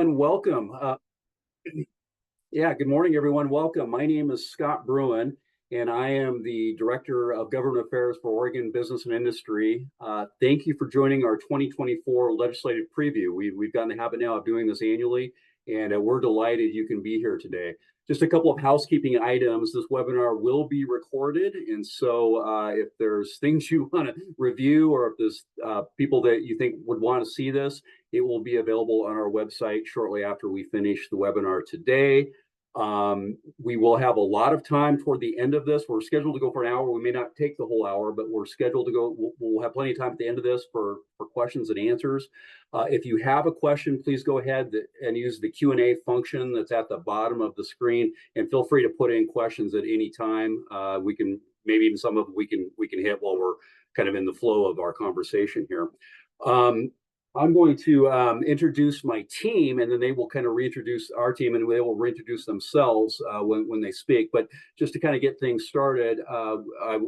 Welcome. Good morning, everyone. Welcome. My name is Scott Bruin, and I am the Director of Government Affairs for Oregon Business and Industry. Thank you for joining our 2024 legislative preview. We've gotten the habit now of doing this annually, and we're delighted you can be here today. Just a couple of housekeeping items. This webinar will be recorded, and so if there's things you want to review, or if there's people that you think would want to see this, it will be available on our website shortly after we finish the webinar today. We will have a lot of time toward the end of this. We're scheduled to go for an hour. We may not take the whole hour, but we're scheduled to go. We'll have plenty of time at the end of this for questions and answers. If you have a question, please go ahead and use the Q&A function that's at the bottom of the screen, and feel free to put in questions at any time. We can, maybe even some of them we can hit while we're kind of in the flow of our conversation here. I'm going to introduce my team, and then they will kind of reintroduce our team, and they will reintroduce themselves when they speak. But just to kind of get things started, I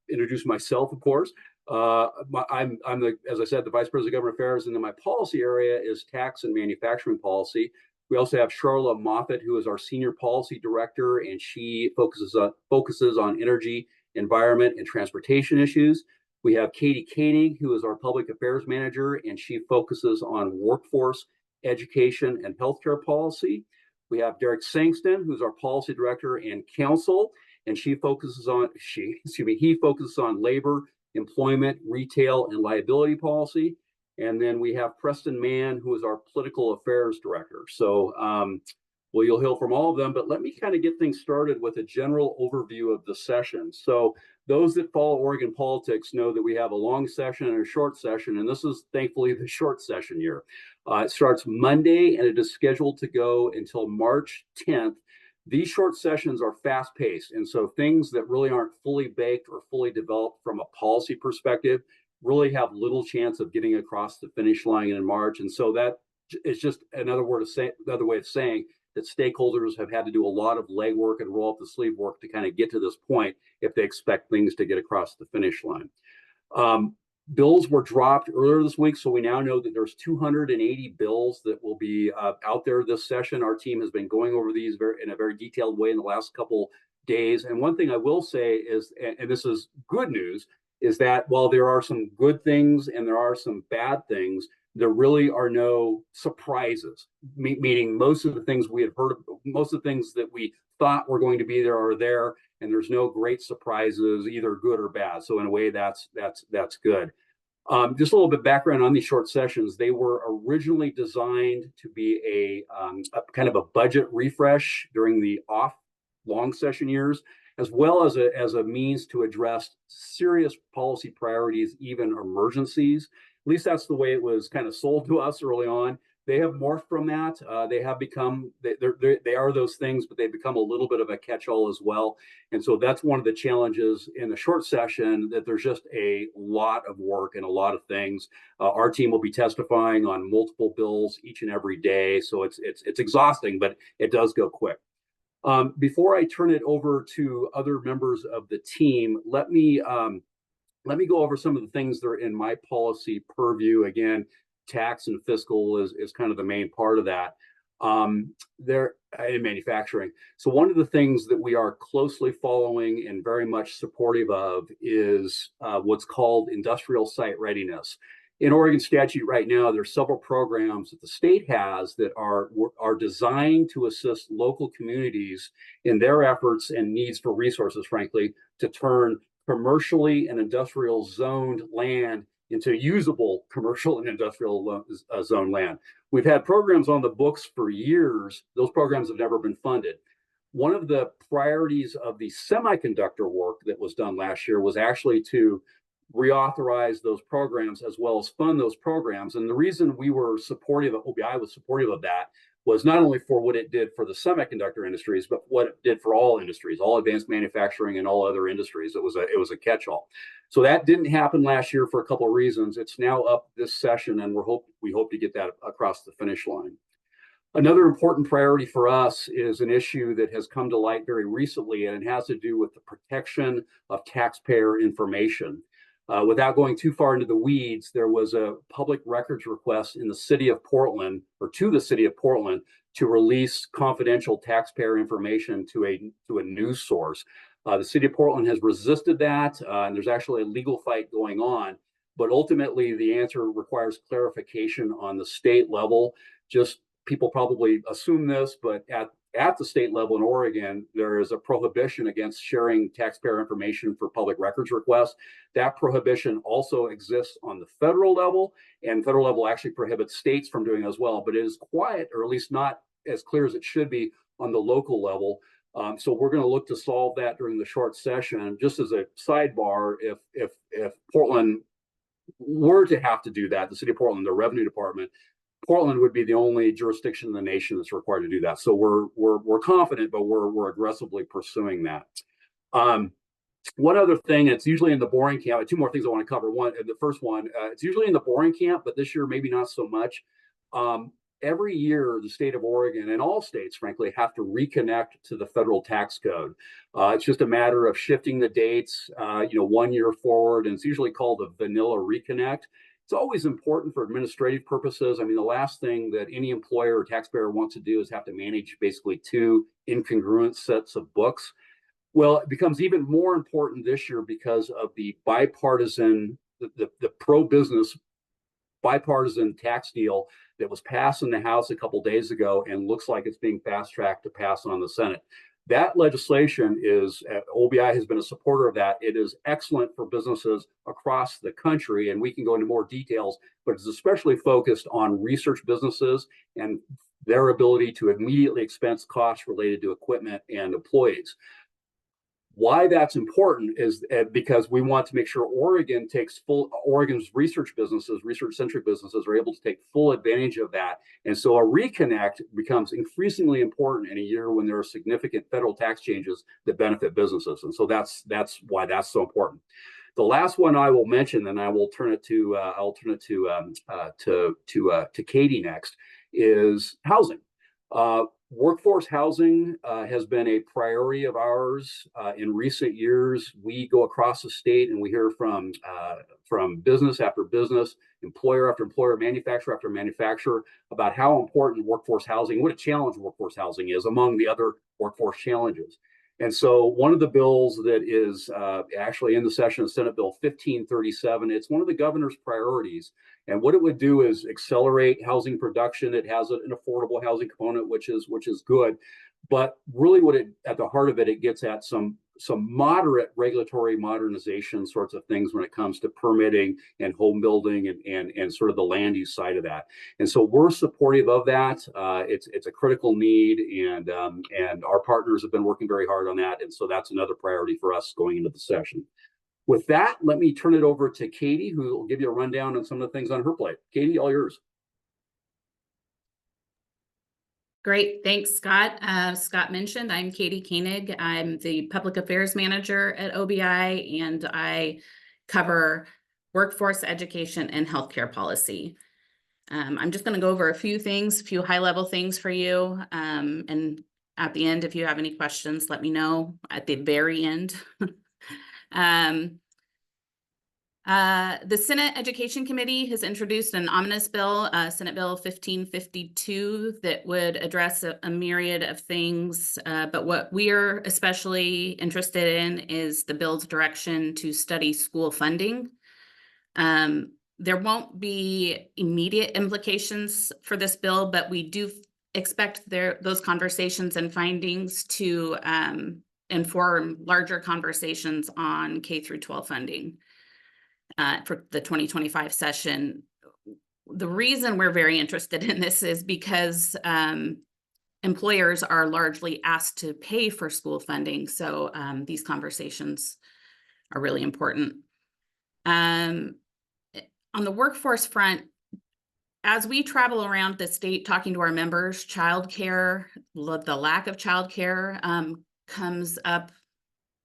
introduce myself, of course. I'm as I said, the Vice President of Government Affairs, and then my policy area is tax and manufacturing policy. We also have Charla Moffett, who is our Senior Policy Director, and she focuses on energy, environment, and transportation issues. We have Katie Koenig, who is our Public Affairs Manager, and she focuses on workforce, education, and healthcare policy. We have Derek Sangston, who's our Policy Director and Counsel, and he focuses on labor, employment, retail, and liability policy. And then we have Preston Mann, who is our Political Affairs Director. So well, you'll hear from all of them, but let me kind of get things started with a general overview of the session. So those that follow Oregon politics know that we have a long session and a short session, and this is thankfully the short session here. It starts Monday, and it is scheduled to go until March 10th. These short sessions are fast-paced, and so things that really aren't fully baked or fully developed from a policy perspective really have little chance of getting across the finish line in March. And so that is just another way of saying that stakeholders have had to do a lot of legwork and roll up the sleeve work to kind of get to this point if they expect things to get across the finish line. Bills were dropped earlier this week, so we now know that there's 280 bills that will be out there this session. Our team has been going over these in a very detailed way in the last couple days. And one thing I will say is, and this is good news, is that while there are some good things and there are some bad things, there really are no surprises, meaning most of the things we had heard, most of the things that we thought were going to be there are there, and there's no great surprises, either good or bad. So in a way, that's good. Just a little bit of background on these short sessions. They were originally designed to be a kind of a budget refresh during the off long session years, as well as a means to address serious policy priorities, even emergencies. At least that's the way it was kind of sold to us early on. They have morphed from that. They have become, they are those things, but they've become a little bit of a catch-all as well. And so that's one of the challenges in the short session, that there's just a lot of work and a lot of things. Our team will be testifying on multiple bills each and every day. So it's exhausting, but it does go quick. Before I turn it over to other members of the team, let me go over some of the things that are in my policy purview. Again, tax and fiscal is kind of the main part of that. They're in manufacturing. So one of the things that we are closely following and very much supportive of is what's called industrial site readiness. In Oregon statute right now, there's several programs that the state has that are designed to assist local communities in their efforts and needs for resources, frankly, to turn commercially and industrial zoned land into usable commercial and industrial zone land. We've had programs on the books for years. Those programs have never been funded. One of the priorities of the semiconductor work that was done last year was actually to reauthorize those programs as well as fund those programs. And the reason we were supportive, OBI was supportive of that, was not only for what it did for the semiconductor industries, but what it did for all industries, all advanced manufacturing and all other industries. It was a catch-all. So that didn't happen last year for a couple of reasons. It's now up this session, and we hope to get that across the finish line. Another important priority for us is an issue that has come to light very recently, and it has to do with the protection of taxpayer information. Without going too far into the weeds, there was a public records request in the city of Portland, or to the city of Portland, to release confidential taxpayer information to a news source. The city of Portland has resisted that, and there's actually a legal fight going on. But ultimately, the answer requires clarification on the state level. Just people probably assume this, but at the state level in Oregon, there is a prohibition against sharing taxpayer information for public records requests. That prohibition also exists on the federal level, and federal level actually prohibits states from doing it as well, but it is quiet, or at least not as clear as it should be on the local level. So we're going to look to solve that during the short session. Just as a sidebar, if Portland were to have to do that, the city of Portland, the revenue department, Portland would be the only jurisdiction in the nation that's required to do that. So we're confident, but we're aggressively pursuing that. One other thing, it's usually in the boring camp. Two more things I want to cover. One, the first one, it's usually in the boring camp, but this year maybe not so much. Every year, the state of Oregon, and all states, frankly, have to reconnect to the federal tax code. It's just a matter of shifting the dates, 1 year forward, and it's usually called a vanilla reconnect. It's always important for administrative purposes. I mean, the last thing that any employer or taxpayer wants to do is have to manage basically two incongruent sets of books. Well, it becomes even more important this year because of the bipartisan, the pro-business bipartisan tax deal that was passed in the House a couple days ago and looks like it's being fast-tracked to pass on the Senate. That legislation is, OBI has been a supporter of that. It is excellent for businesses across the country, and we can go into more details, but it's especially focused on research businesses and their ability to immediately expense costs related to equipment and employees. Why that's important is because we want to make sure Oregon's research businesses, research-centric businesses, are able to take full advantage of that. And so a reconnect becomes increasingly important in a year when there are significant federal tax changes that benefit businesses. And so that's why that's so important. The last one I will mention, and I will turn it to Katie next, is housing. Workforce housing has been a priority of ours in recent years. We go across the state and we hear from business after business, employer after employer, manufacturer after manufacturer about how important workforce housing, what a challenge workforce housing is among the other workforce challenges. And so one of the bills that is actually in the session of Senate Bill 1537, it's one of the governor's priorities. And what it would do is accelerate housing production. It has an affordable housing component, which is good. But really at the heart of it, it gets at some moderate regulatory modernization sorts of things when it comes to permitting and home building and sort of the land use side of that. And so we're supportive of that. It's a critical need, and our partners have been working very hard on that. And so that's another priority for us going into the session. With that, let me turn it over to Katie, who will give you a rundown on some of the things on her plate. Katie, all yours. Great. Thanks, Scott. Scott mentioned, I'm Katie Koenig. I'm the Public Affairs Manager at OBI, and I cover workforce education and healthcare policy. I'm just going to go over a few high-level things for you. And at the end, if you have any questions, let me know at the very end. The Senate Education Committee has introduced an omnibus bill, Senate Bill 1552, that would address a myriad of things. But what we are especially interested in is the bill's direction to study school funding. There won't be immediate implications for this bill, but we do expect those conversations and findings to inform larger conversations on K through 12 funding for the 2025 session. The reason we're very interested in this is because employers are largely asked to pay for school funding. So these conversations are really important. On the workforce front, as we travel around the state talking to our members, childcare, the lack of childcare comes up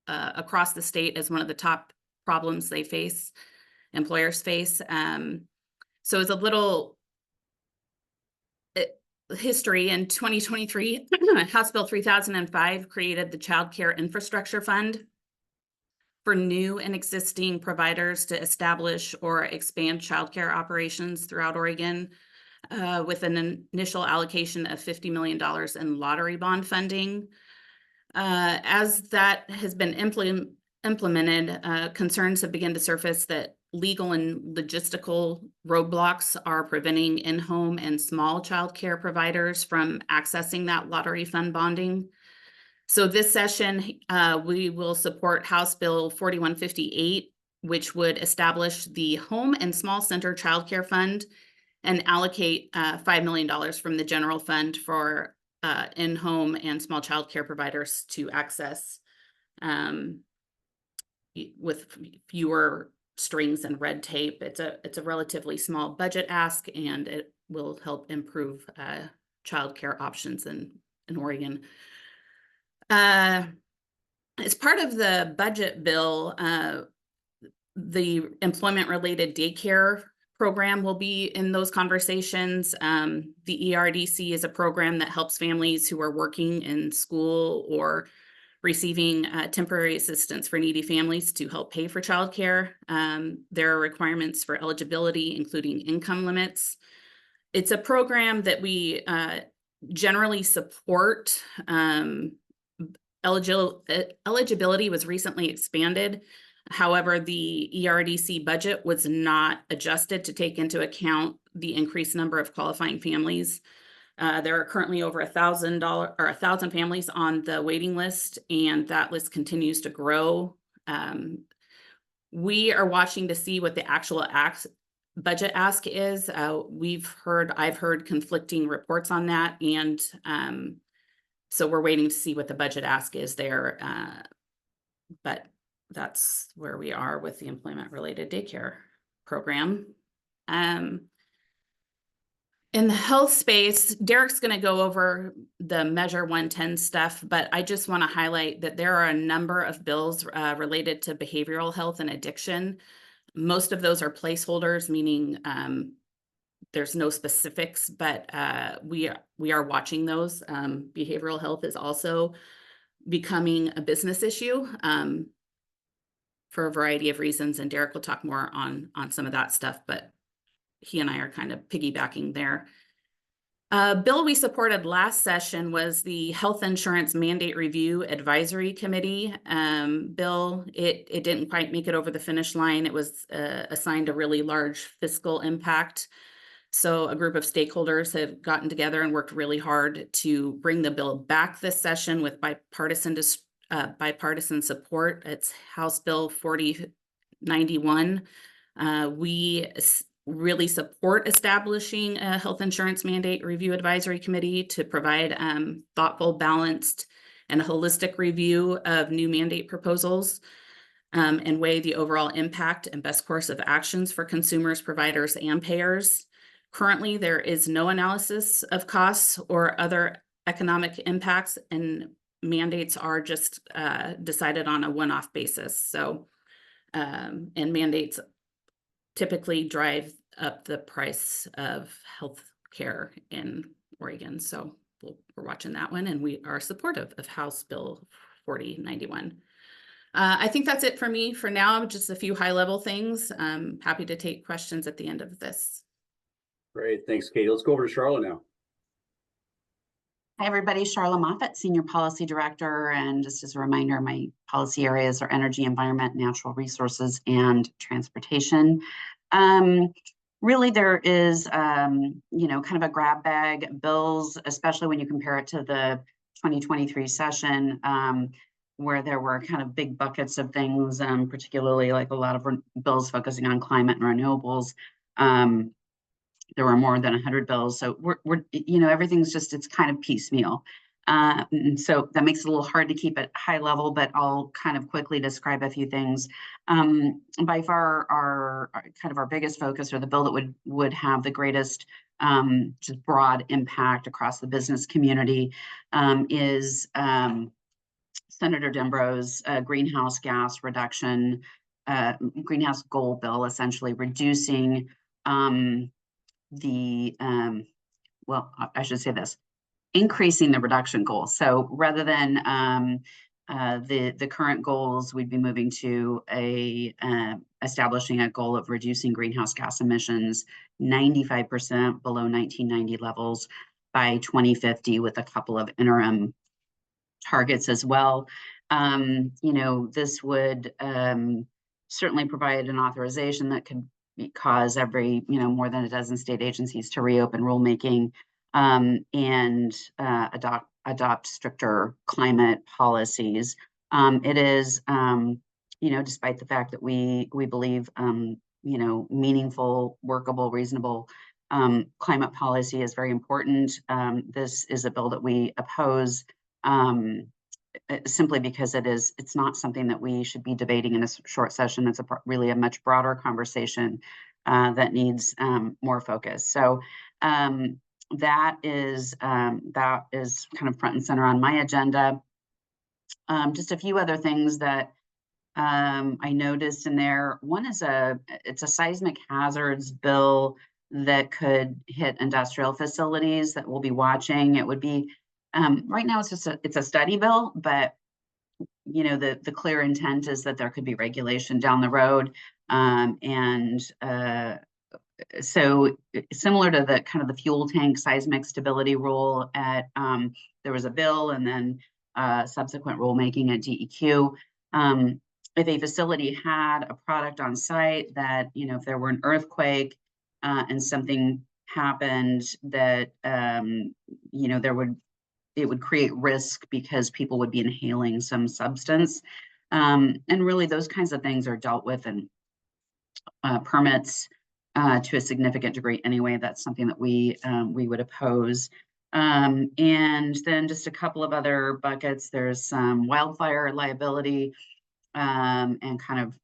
across the state as one of the top problems employers face. So as a little history, in 2023, House Bill 3005 created the Child Care Infrastructure Fund for new and existing providers to establish or expand childcare operations throughout Oregon, with an initial allocation of $50 million in lottery bond funding. As that has been implemented, concerns have begun to surface that legal and logistical roadblocks are preventing in-home and small child care providers from accessing that lottery fund bonding. So this session, we will support House Bill 4158, which would establish the Home and Small Center Child Care Fund and allocate $5 million from the general fund for in-home and small child care providers to access with fewer strings and red tape. It's a relatively small budget ask, and it will help improve child care options in Oregon. As part of the budget bill, the employment-related daycare program will be in those conversations. The ERDC is a program that helps families who are working in school or receiving temporary assistance for needy families to help pay for childcare. There are requirements for eligibility, including income limits. It's a program that we generally support. Eligibility was recently expanded. However, the ERDC budget was not adjusted to take into account the increased number of qualifying families. There are currently over 1,000 families on the waiting list, and that list continues to grow. We are watching to see what the actual budget ask is. I've heard conflicting reports on that, and so we're waiting to see what the budget ask is there. But that's where we are with the employment-related daycare program. In the health space, Derek's going to go over the Measure 110 stuff, but I just want to highlight that there are a number of bills related to behavioral health and addiction. Most of those are placeholders, meaning there's no specifics, but we are watching those. Behavioral health is also becoming a business issue for a variety of reasons, and Derek will talk more on some of that stuff, but he and I are kind of piggybacking there. Bill we supported last session was the Health Insurance Mandate Review Advisory Committee. Bill, it didn't quite make it over the finish line. It was assigned a really large fiscal impact. So a group of stakeholders have gotten together and worked really hard to bring the bill back this session with bipartisan support. It's House Bill 4091. We really support establishing a health insurance mandate review advisory committee to provide thoughtful, balanced, and holistic review of new mandate proposals and weigh the overall impact and best course of actions for consumers, providers, and payers. Currently, there is no analysis of costs or other economic impacts, and mandates are just decided on a one-off basis. So, and mandates typically drive up the price of health care in Oregon. So we're watching that one, and we are supportive of House Bill 4091. I think that's it for me for now, just a few high-level things. I'm happy to take questions at the end of this. Great, thanks, Katie. Let's go over to Charlotte now. Hi, everybody. Charlotte Moffett, Senior Policy Director. And just as a reminder, my policy areas are energy, environment, natural resources, and transportation. Really, there is, kind of a grab bag bills, especially when you compare it to the 2023 session, where there were kind of big buckets of things, particularly like a lot of bills focusing on climate and renewables. There were more than 100 bills. So we're everything's just, it's kind of piecemeal. And so that makes it a little hard to keep it high level, but I'll kind of quickly describe a few things. By far our biggest focus, or the bill that would have the greatest just broad impact across the business community, is Senator Dembro's greenhouse gas reduction, greenhouse goal bill, essentially reducing increasing the reduction goal. So rather than the current goals, we'd be moving to establishing a goal of reducing greenhouse gas emissions 95% below 1990 levels by 2050, with a couple of interim targets as well. This would certainly provide an authorization that could cause more than a dozen state agencies to reopen rulemaking and adopt stricter climate policies. It is, despite the fact that we believe, meaningful, workable, reasonable climate policy is very important. This is a bill that we oppose simply because it's not something that we should be debating in a short session. It's really a much broader conversation that needs more focus. So that is kind of front and center on my agenda. Just a few other things that I noticed in there. One is it's a seismic hazards bill that could hit industrial facilities that we'll be watching. It would be right now it's a study bill, but the clear intent is that there could be regulation down the road, so similar to the kind of the fuel tank seismic stability rule there was a bill and then subsequent rulemaking at DEQ. If a facility had a product on site that, if there were an earthquake and something happened that, it would create risk because people would be inhaling some substance. And really those kinds of things are dealt with in permits to a significant degree anyway. That's something that we would oppose. And then just a couple of other buckets. There's some wildfire liability and kind of,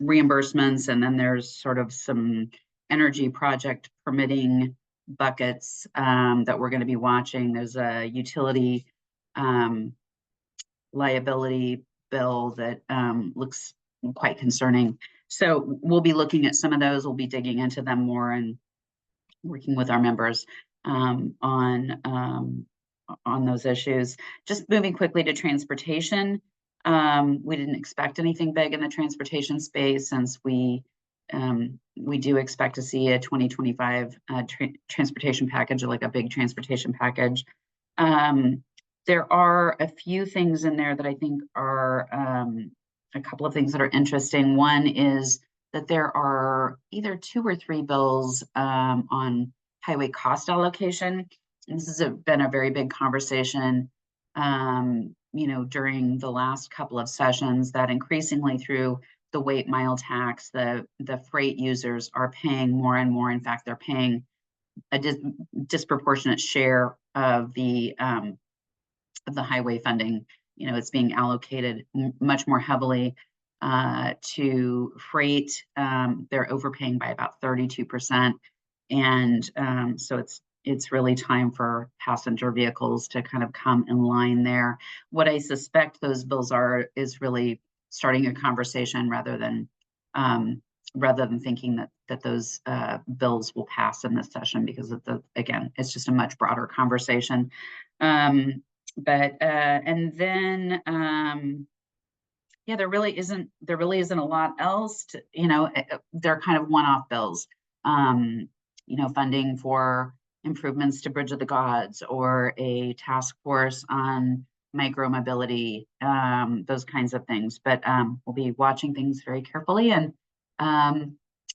reimbursements. And then there's sort of some energy project permitting buckets that we're going to be watching. There's a utility liability bill that looks quite concerning. So we'll be looking at some of those. We'll be digging into them more and working with our members on those issues. Just moving quickly to transportation. We didn't expect anything big in the transportation space since we do expect to see a 2025 transportation package, like a big transportation package. There are a few things in there that I think are a couple of things that are interesting. One is that there are either 2 or 3 bills on highway cost allocation. And this has been a very big conversation, during the last couple of sessions, that increasingly through the weight mile tax, the freight users are paying more and more. In fact, they're paying a disproportionate share of the highway funding. It's being allocated much more heavily to freight. They're overpaying by about 32%. And so it's really time for passenger vehicles to kind of come in line there. What I suspect those bills is really starting a conversation rather than thinking that those bills will pass in this session, because again, it's just a much broader conversation. And then there really isn't a lot else to, they're kind of one-off bills. Funding for improvements to Bridge of the Gods, or a task force on micromobility, those kinds of things. But we'll be watching things very carefully, and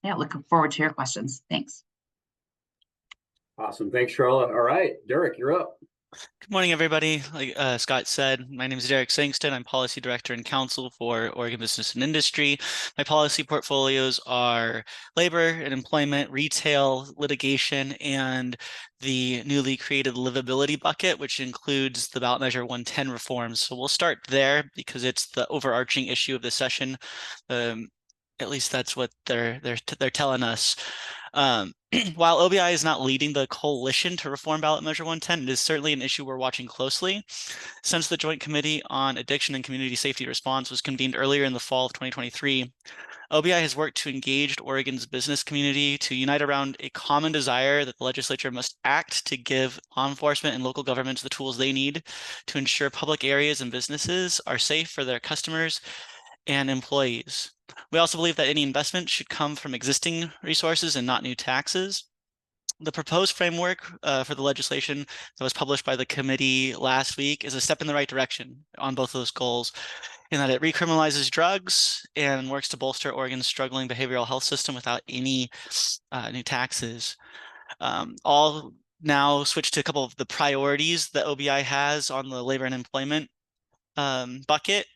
looking forward to your questions. Thanks. Awesome. Thanks, Charlotte. All right, Derek, you're up. Good morning, everybody. Like Scott said, my name is Derek Sangston. I'm Policy Director and Counsel for Oregon Business and Industry. My policy portfolios are labor and employment, retail, litigation, and the newly created livability bucket, which includes the ballot measure 110 reforms. So we'll start there because it's the overarching issue of the session. At least that's what they're telling us. While OBI is not leading the coalition to reform ballot measure 110, it is certainly an issue we're watching closely. Since the Joint Committee on Addiction and Community Safety Response was convened earlier in the fall of 2023, OBI has worked to engage Oregon's business community to unite around a common desire that the legislature must act to give law enforcement and local governments the tools they need to ensure public areas and businesses are safe for their customers and employees. We also believe that any investment should come from existing resources and not new taxes. The proposed framework for the legislation that was published by the committee last week is a step in the right direction on both of those goals, in that it recriminalizes drugs and works to bolster Oregon's struggling behavioral health system without any new taxes. I'll now switch to a couple of the priorities that OBI has on the labor and employment bucket.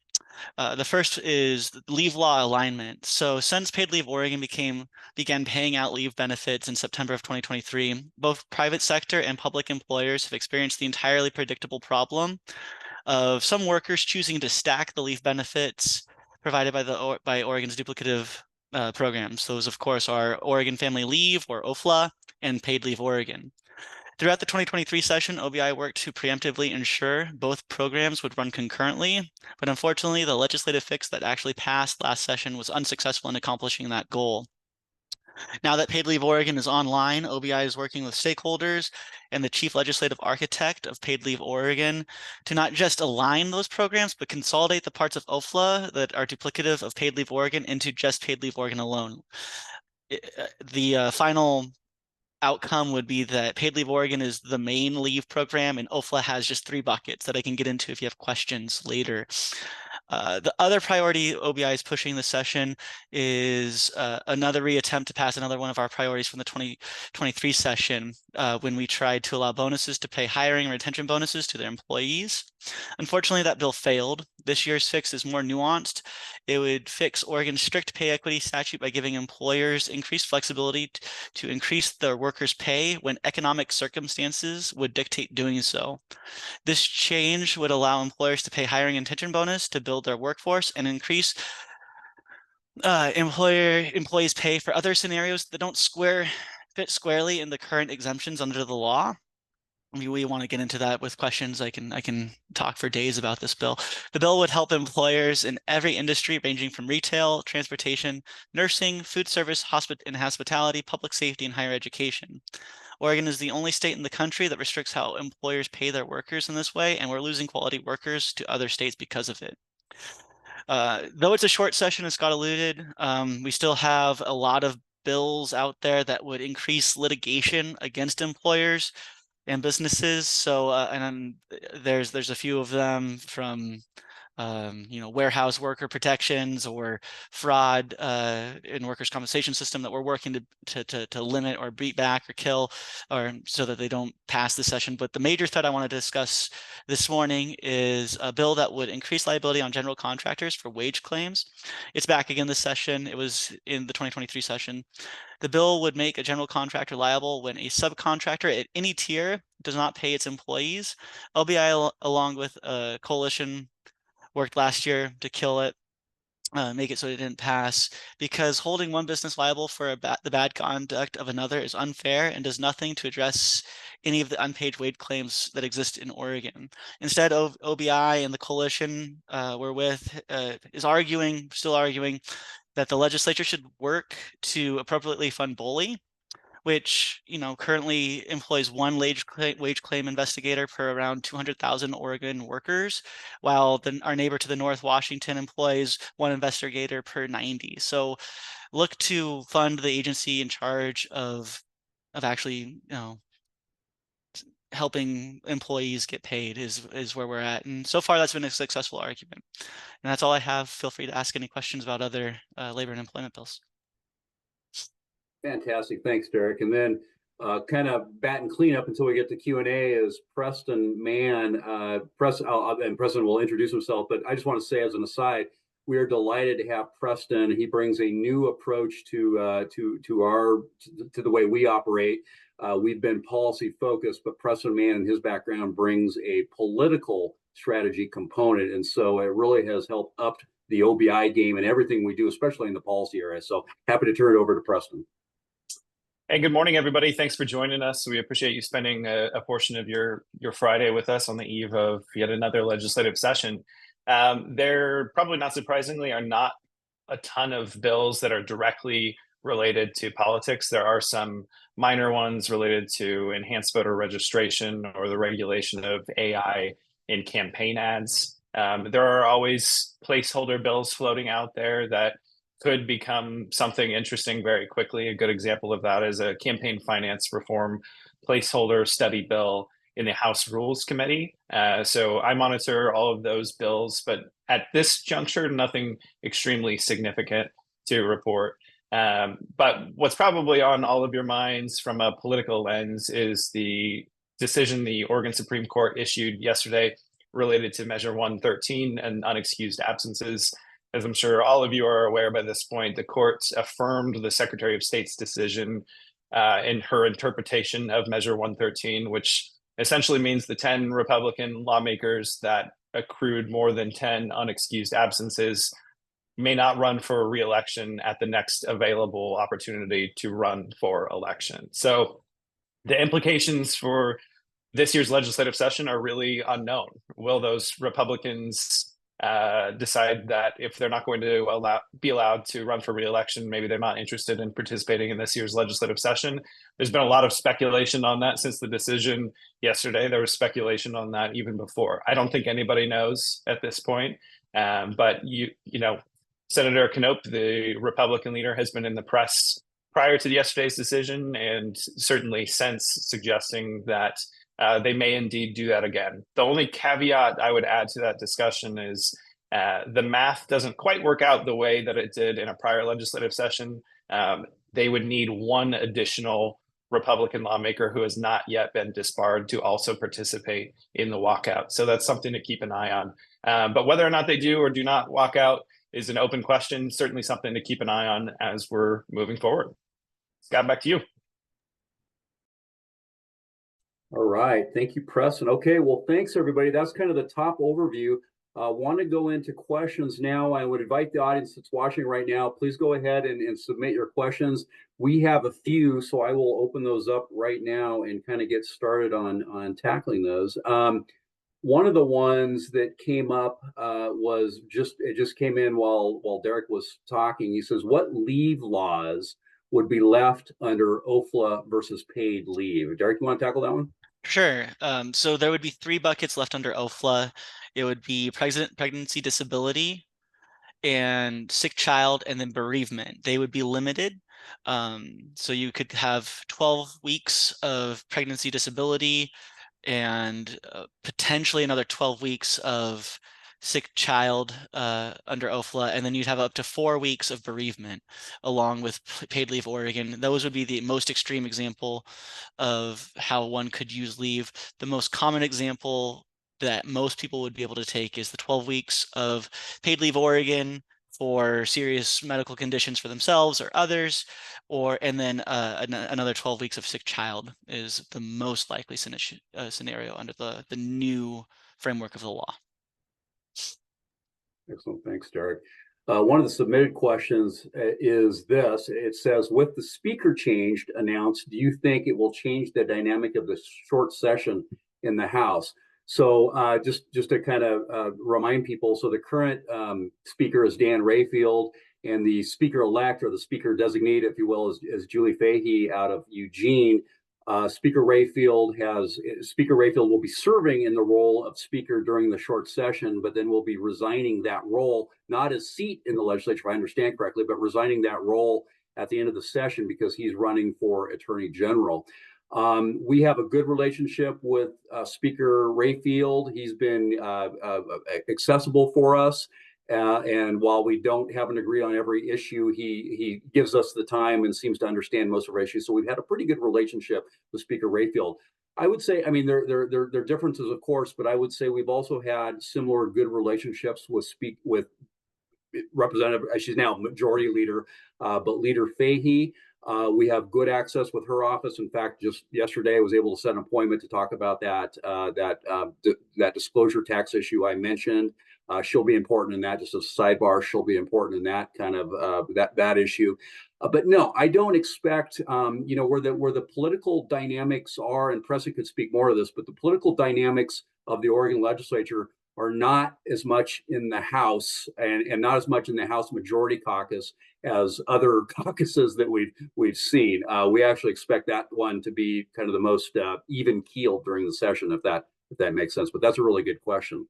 The first is leave law alignment. So since Paid Leave Oregon began paying out leave benefits in September of 2023, both private sector and public employers have experienced the entirely predictable problem of some workers choosing to stack the leave benefits provided by Oregon's duplicative programs. Those, of course, are Oregon Family Leave, or OFLA, and Paid Leave Oregon. Throughout the 2023 session, OBI worked to preemptively ensure both programs would run concurrently, but unfortunately, the legislative fix that actually passed last session was unsuccessful in accomplishing that goal. Now that Paid Leave Oregon is online, OBI is working with stakeholders and the chief legislative architect of Paid Leave Oregon to not just align those programs, but consolidate the parts of OFLA that are duplicative of Paid Leave Oregon into just Paid Leave Oregon alone. The final outcome would be that Paid Leave Oregon is the main leave program, and OFLA has just 3 buckets that I can get into if you have questions later. The other priority OBI is pushing this session is another reattempt to pass another one of our priorities from the 2023 session, when we tried to allow bonuses to pay hiring and retention bonuses to their employees. Unfortunately, that bill failed. This year's fix is more nuanced. It would fix Oregon's strict pay equity statute by giving employers increased flexibility to increase their workers' pay when economic circumstances would dictate doing so. This change would allow employers to pay hiring and retention bonus to build their workforce and increase employees' pay for other scenarios that don't fit squarely in the current exemptions under the law. We want to get into that with questions. I can talk for days about this bill. The bill would help employers in every industry ranging from retail, transportation, nursing, food service, and hospitality, public safety, and higher education. Oregon is the only state in the country that restricts how employers pay their workers in this way, and we're losing quality workers to other states because of it. Though it's a short session, as Scott alluded, we still have a lot of bills out there that would increase litigation against employers and businesses. So, and there's a few of them from warehouse worker protections or fraud in workers' compensation system that we're working to limit or beat back or kill, or so that they don't pass the session. But the major threat I want to discuss this morning is a bill that would increase liability on general contractors for wage claims. It's back again this session. It was in the 2023 session. The bill would make a general contractor liable when a subcontractor at any tier does not pay its employees. LBI, along with a coalition, worked last year to kill it, make it so it didn't pass, because holding one business liable for the bad conduct of another is unfair and does nothing to address any of the unpaid wage claims that exist in Oregon. Instead, OBI and the coalition we're with still arguing that the legislature should work to appropriately fund BOLI, which currently employs one wage claim investigator per around 200,000 Oregon workers, while our neighbor to the north, Washington, employs one investigator per 90. So look to fund the agency in charge of actually helping employees get paid is where we're at. And so far that's been a successful argument. And that's all I have. Feel free to ask any questions about other labor and employment bills. Fantastic. Thanks, Derek. And then kind of bat and clean up until we get to Q&A is Preston Mann. And Preston will introduce himself, but I just want to say as an aside, we are delighted to have Preston. He brings a new approach to the way we operate. We've been policy focused, but Preston Mann and his background brings a political strategy component. And so it really has helped up the OBI game and everything we do, especially in the policy area. So happy to turn it over to Preston. Hey, good morning, everybody. Thanks for joining us. We appreciate you spending a portion of your Friday with us on the eve of yet another legislative session. There, probably not surprisingly, are not a ton of bills that are directly related to politics. There are some minor ones related to enhanced voter registration or the regulation of AI in campaign ads. There are always placeholder bills floating out there that could become something interesting very quickly. A good example of that is a campaign finance reform placeholder study bill in the House Rules Committee. So I monitor all of those bills, but at this juncture, nothing extremely significant to report. But what's probably on all of your minds from a political lens is the decision the Oregon Supreme Court issued yesterday related to Measure 113 and unexcused absences. As I'm sure all of you are aware by this point, the court affirmed the Secretary of State's decision in her interpretation of Measure 113, which essentially means the 10 Republican lawmakers that accrued more than 10 unexcused absences may not run for re-election at the next available opportunity to run for election. So the implications for this year's legislative session are really unknown. Will those Republicans decide that if they're not going to be allowed to run for re-election, maybe they're not interested in participating in this year's legislative session? There's been a lot of speculation on that since the decision yesterday. There was speculation on that even before. I don't think anybody knows at this point. But you know, Senator Knopp, the Republican leader, has been in the press prior to yesterday's decision and certainly since, suggesting that they may indeed do that again. The only caveat I would add to that discussion is the math doesn't quite work out the way that it did in a prior legislative session. They would need one additional Republican lawmaker who has not yet been disbarred to also participate in the walkout. So that's something to keep an eye on. But whether or not they do or do not walk out is an open question, certainly something to keep an eye on as we're moving forward. Scott, back to you. All right. Thank you, Preston. Okay. Well, thanks, everybody. That's kind of the top overview. Want to go into questions now. I would invite the audience that's watching right now, please go ahead and submit your questions. We have a few, so I will open those up right now and kind of get started on tackling those. One of the ones that came up was it just came in while Derek was talking. He says, what leave laws would be left under OFLA versus paid leave? Derek, you want to tackle that one? Sure. So there would be 3 buckets left under OFLA. It would be pregnancy disability and sick child, and then bereavement. They would be limited. So you could have 12 weeks of pregnancy disability and potentially another 12 weeks of sick child under OFLA, and then you'd have up to 4 weeks of bereavement along with paid leave Oregon. Those would be the most extreme example of how one could use leave. The most common example that most people would be able to take is the 12 weeks of paid leave Oregon for serious medical conditions for themselves or others, and then another 12 weeks of sick child is the most likely scenario under the new framework of the law. Excellent. Thanks, Derek. One of the submitted questions is this. It says, with the speaker change announced, do you think it will change the dynamic of the short session in the House? So just to kind of remind people, so the current speaker is Dan Rayfield, and the speaker-elect, or the speaker designate, if you will, is Julie Fahey out of Eugene. Speaker Rayfield will be serving in the role of speaker during the short session, but then will be resigning that role, not his seat in the legislature, if I understand correctly, but resigning that role at the end of the session because he's running for Attorney General. We have a good relationship with Speaker Rayfield. He's been accessible for us. And while we haven't agreed on every issue, he gives us the time and seems to understand most of our issues. So we've had a pretty good relationship with Speaker Rayfield. I would say, I mean, there are differences, of course, but I would say we've also had similar good relationships with Representative, she's now Majority Leader, but Leader Fahey. We have good access with her office. In fact, just yesterday I was able to set an appointment to talk about that disclosure tax issue I mentioned. She'll be important in that. Just as a sidebar, she'll be important in that kind of that issue. But no, I don't expect where the political dynamics are, and Preston could speak more of this, but the political dynamics of the Oregon legislature are not as much in the House and not as much in the House Majority Caucus as other caucuses that we've seen. We actually expect that one to be kind of the most even keeled during the session, if that makes sense. But that's a really good question.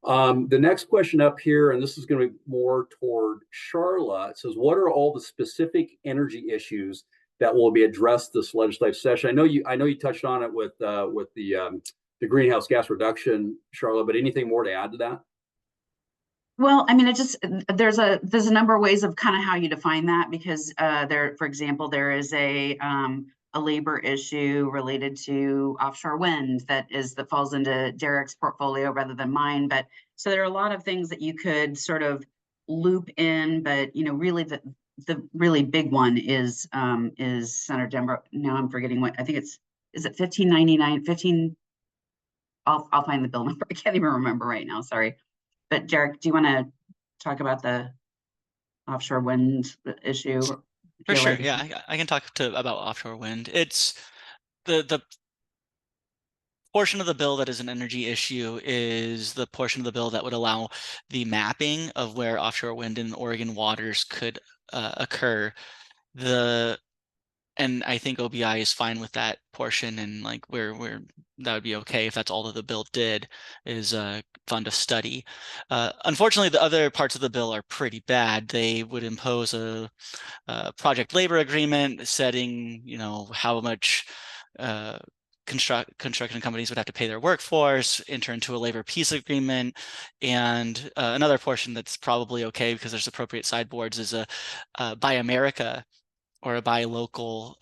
The next question up here, and this is going to be more toward Charla. It says, what are all the specific energy issues that will be addressed this legislative session? I know you touched on it with the greenhouse gas reduction, Charla, but anything more to add to that? Well, I mean, there's a number of ways of kind of how you define that, because for example, there is a labor issue related to offshore wind that falls into Derek's portfolio rather than mine. But so there are a lot of things that you could sort of loop in, but really the really big one is Senator Denver. Now I'm forgetting what I think is it 1599 I'll find the bill number. I can't even remember right now. Sorry. But Derek, do you want to talk about the offshore wind issue? For sure. Yeah, I can talk about offshore wind. It's the portion of the bill that is an energy issue is the portion of the bill that would allow the mapping of where offshore wind in Oregon waters could occur. And I think OBI is fine with that portion, and like where that would be okay if that's all that the bill did is fund a study. Unfortunately, the other parts of the bill are pretty bad. They would impose a project labor agreement setting, how much construction companies would have to pay their workforce, enter into a labor peace agreement, and another portion that's probably okay because there's appropriate sideboards is a Buy America or a buy local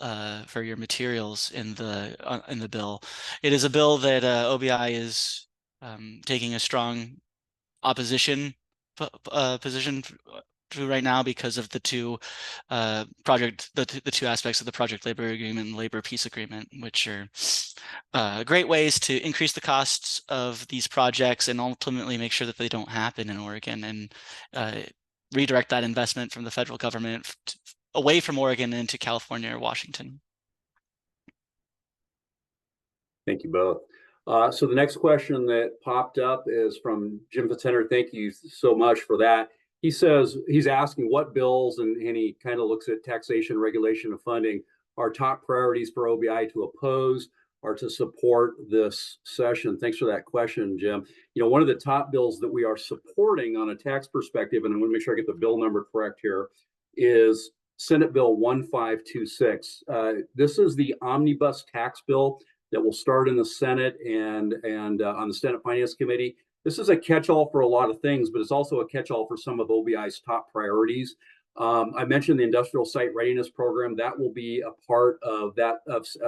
for your materials in the bill. It is a bill that OBI is taking a strong opposition position to right now because of the two two aspects of the project labor agreement and labor peace agreement, which are great ways to increase the costs of these projects and ultimately make sure that they don't happen in Oregon, and redirect that investment from the federal government away from Oregon into California or Washington. Thank you both. So the next question that popped up is from Jim Fitzhenry. Thank you so much for that. He says he's asking what bills, and he kind of looks at taxation, regulation, and funding, are top priorities for OBI to oppose or to support this session. Thanks for that question, Jim. One of the top bills that we are supporting on a tax perspective, and I'm going to make sure I get the bill number correct here, is Senate Bill 1526. This is the omnibus tax bill that will start in the Senate and on the Senate Finance Committee. This is a catch-all for a lot of things, but it's also a catch-all for some of OBI's top priorities. I mentioned the Industrial Site Readiness Program. That will be a part of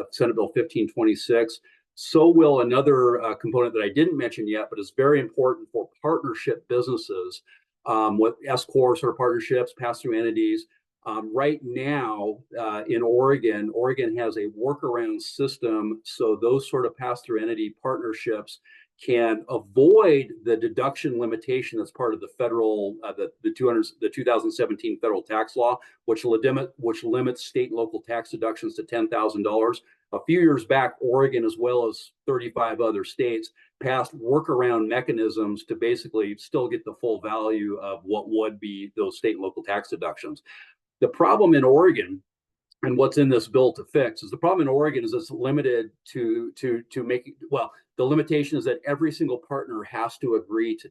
Senate Bill 1526. So will another component that I didn't mention yet, but is very important for partnership businesses with S-Corps sort of partnerships, pass-through entities. Right now in Oregon has a workaround system so those sort of pass-through entity partnerships can avoid the deduction limitation that's part of the federal, the 2017 federal tax law, which limits state and local tax deductions to $10,000. A few years back, Oregon, as well as 35 other states, passed workaround mechanisms to basically still get the full value of what would be those state and local tax deductions. The problem in Oregon, and what's in this bill to fix, is the problem in Oregon is it's limited to making, well, the limitation is that every single partner has to agree to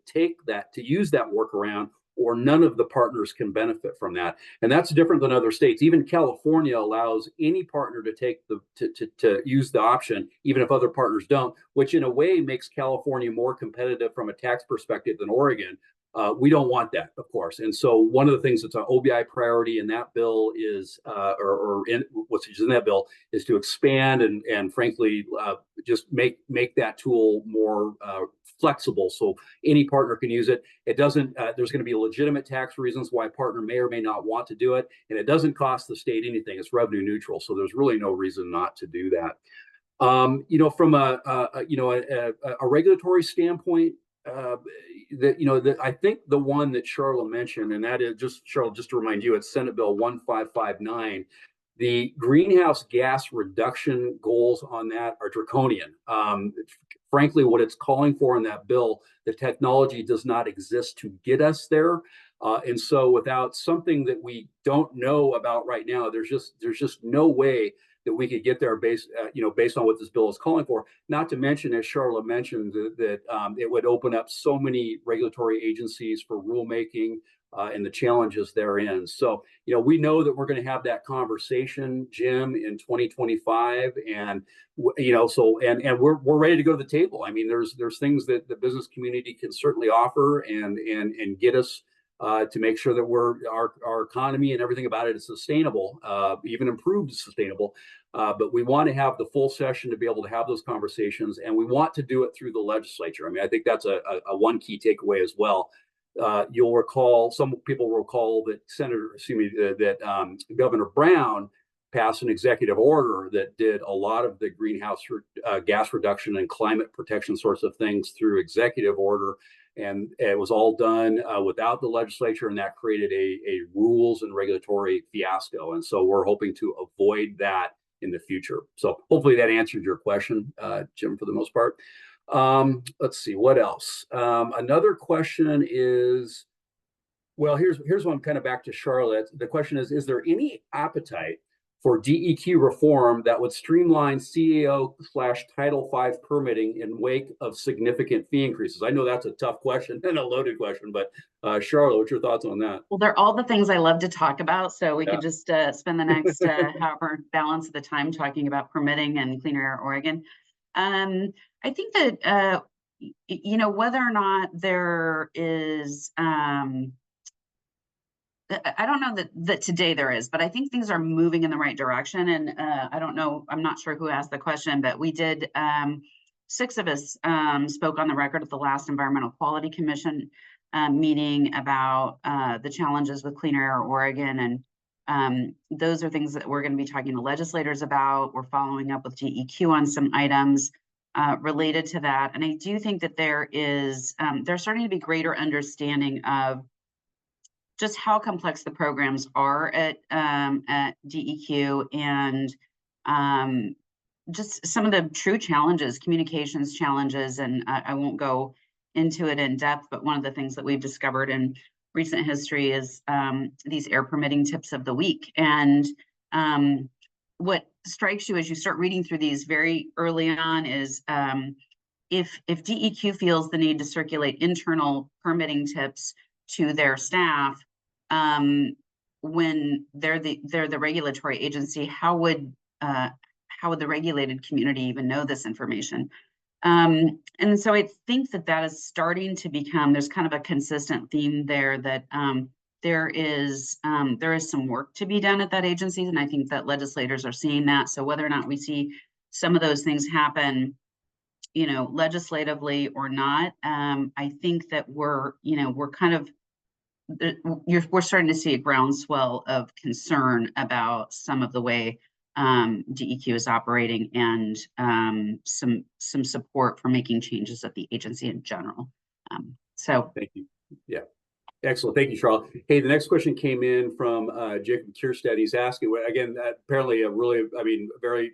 use that workaround, or none of the partners can benefit from that. And that's different than other states. Even California allows any partner to use the option, even if other partners don't, which in a way makes California more competitive from a tax perspective than Oregon. We don't want that, of course. And so one of the things that's an OBI priority in that bill is, what's in that bill is to expand and frankly, just make that tool more flexible so any partner can use it. It doesn't, there's going to be legitimate tax reasons why a partner may or may not want to do it. And it doesn't cost the state anything. It's revenue neutral. So there's really no reason not to do that. From a regulatory standpoint, I think the one that Charla mentioned, and that is just to remind you, it's Senate Bill 1559. The greenhouse gas reduction goals on that are draconian. Frankly, what it's calling for in that bill, the technology does not exist to get us there. And so without something that we don't know about right now, there's just no way that we could get there based on what this bill is calling for. Not to mention, as Charla mentioned, that it would open up so many regulatory agencies for rulemaking and the challenges therein. So, we know that we're going to have that conversation, Jim, in 2025, and we're ready to go to the table. I mean, there's things that the business community can certainly offer and get us to make sure that our economy and everything about it is sustainable, even improved sustainable. But we want to have the full session to be able to have those conversations, and we want to do it through the legislature. I mean, I think that's a one key takeaway as well. You'll recall, some people recall that Governor Brown passed an executive order that did a lot of the greenhouse gas reduction and climate protection sorts of things through executive order. And it was all done without the legislature, and that created a rules and regulatory fiasco. And so we're hoping to avoid that in the future. So hopefully that answered your question, Jim, for the most part. Let's see, what else? Another question is, well, here's one kind of back to Charlotte. The question is there any appetite for DEQ reform that would streamline CAO/Title V permitting in wake of significant fee increases? I know that's a tough question and a loaded question, but Charlotte, what's your thoughts on that? Well, they're all the things I love to talk about, so we could just spend the next however balance of the time talking about permitting and Clean Air Oregon. I think that whether or not there is I don't know that today there is, but I think things are moving in the right direction. And I don't know, I'm not sure who asked the question, but we did, 6 of us spoke on the record at the last Environmental Quality Commission meeting about the challenges with Clean Air Oregon. And those are things that we're going to be talking to legislators about. We're following up with DEQ on some items related to that. And I do think that there's starting to be greater understanding of just how complex the programs are at DEQ, and just some of the true challenges, communications challenges. And I won't go into it in depth, but one of the things that we've discovered in recent history is these air permitting tips of the week. And what strikes you as you start reading through these very early on is if DEQ feels the need to circulate internal permitting tips to their staff, when they're the regulatory agency, how would the regulated community even know this information? And so I think that is starting to become, there's kind of a consistent theme there that there is some work to be done at that agency, and I think that legislators are seeing that. So whether or not we see some of those things happen, legislatively or not, I think that we're starting to see a groundswell of concern about some of the way DEQ is operating, and some support for making changes at the agency in general. So thank you. Yeah. Excellent. Thank you, Charlotte. Hey, the next question came in from Jacob Kierstead. He's asking, again, apparently a really, very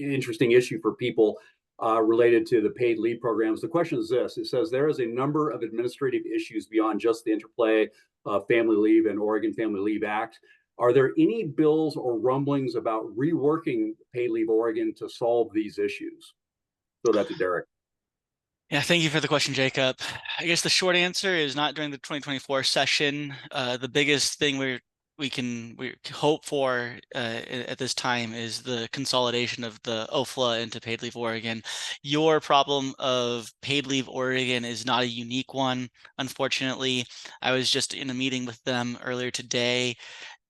interesting issue for people related to the paid leave programs. The question is this: it says there is a number of administrative issues beyond just the interplay of family leave and Oregon Family Leave Act. Are there any bills or rumblings about reworking Paid Leave Oregon to solve these issues? Throw that to Derek. Yeah, thank you for the question, Jacob. I guess the short answer is not during the 2024 session. The biggest thing we're we hope for at this time is the consolidation of the OFLA into paid leave Oregon. Your problem of paid leave Oregon is not a unique one, unfortunately. I was just in a meeting with them earlier today,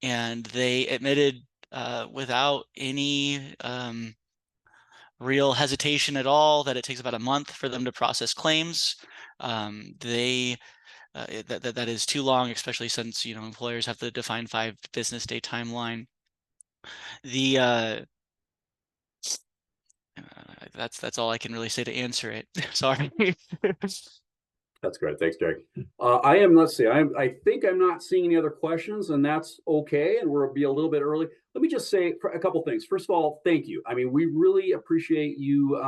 and they admitted without any real hesitation at all that it takes about a month for them to process claims. That is too long, especially since, you know, employers have the defined 5 business day timeline. The that's all I can really say to answer it. Sorry. That's great. Thanks, Derek. Let's see, I think I'm not seeing any other questions, and that's okay. And we'll be a little bit early. Let me just say a couple things. First of all, thank you. I mean, we really appreciate you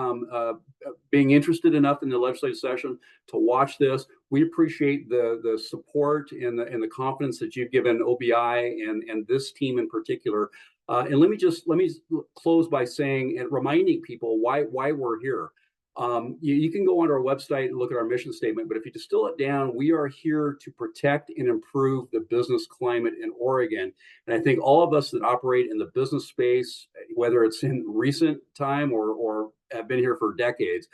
being interested enough in the legislative session to watch this. We appreciate the support and the confidence that you've given OBI and this team in particular. And let me close by saying and reminding people why we're here. You can go onto our website and look at our mission statement, but if you distill it down, we are here to protect and improve the business climate in Oregon. And I think all of us that operate in the business space, whether it's in recent time or have been here for decades,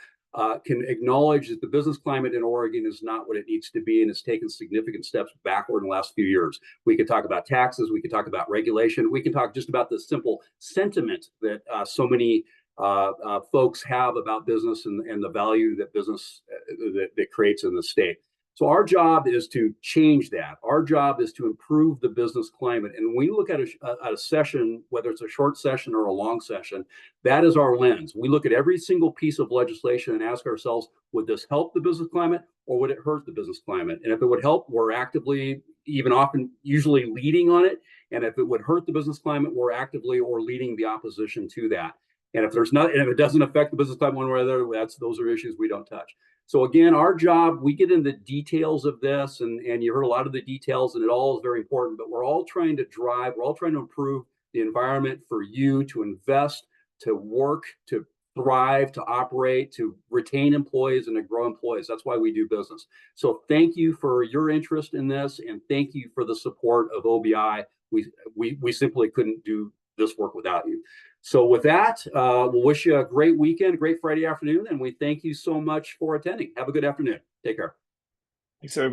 can acknowledge that the business climate in Oregon is not what it needs to be, and it's taken significant steps backward in the last few years. We could talk about taxes, we could talk about regulation, we can talk just about the simple sentiment that so many folks have about business and the value that business that creates in the state. So our job is to change that. Our job is to improve the business climate. And when we look at a session, whether it's a short session or a long session, that is our lens. We look at every single piece of legislation and ask ourselves, would this help the business climate or would it hurt the business climate? And if it would help, we're actively, even often, usually leading on it. And if it would hurt the business climate, we're actively or leading the opposition to that. And if it doesn't affect the business climate one way or the other, those are issues we don't touch. So again, our job, we get into details of this, and you heard a lot of the details, and it all is very important, but we're all trying to improve the environment for you to invest, to work, to thrive, to operate, to retain employees, and to grow employees. That's why we do business. So thank you for your interest in this, and thank you for the support of OBI. We simply couldn't do this work without you. So with that, we'll wish you a great weekend, a great Friday afternoon, and we thank you so much for attending. Have a good afternoon. Take care. Thanks, everybody.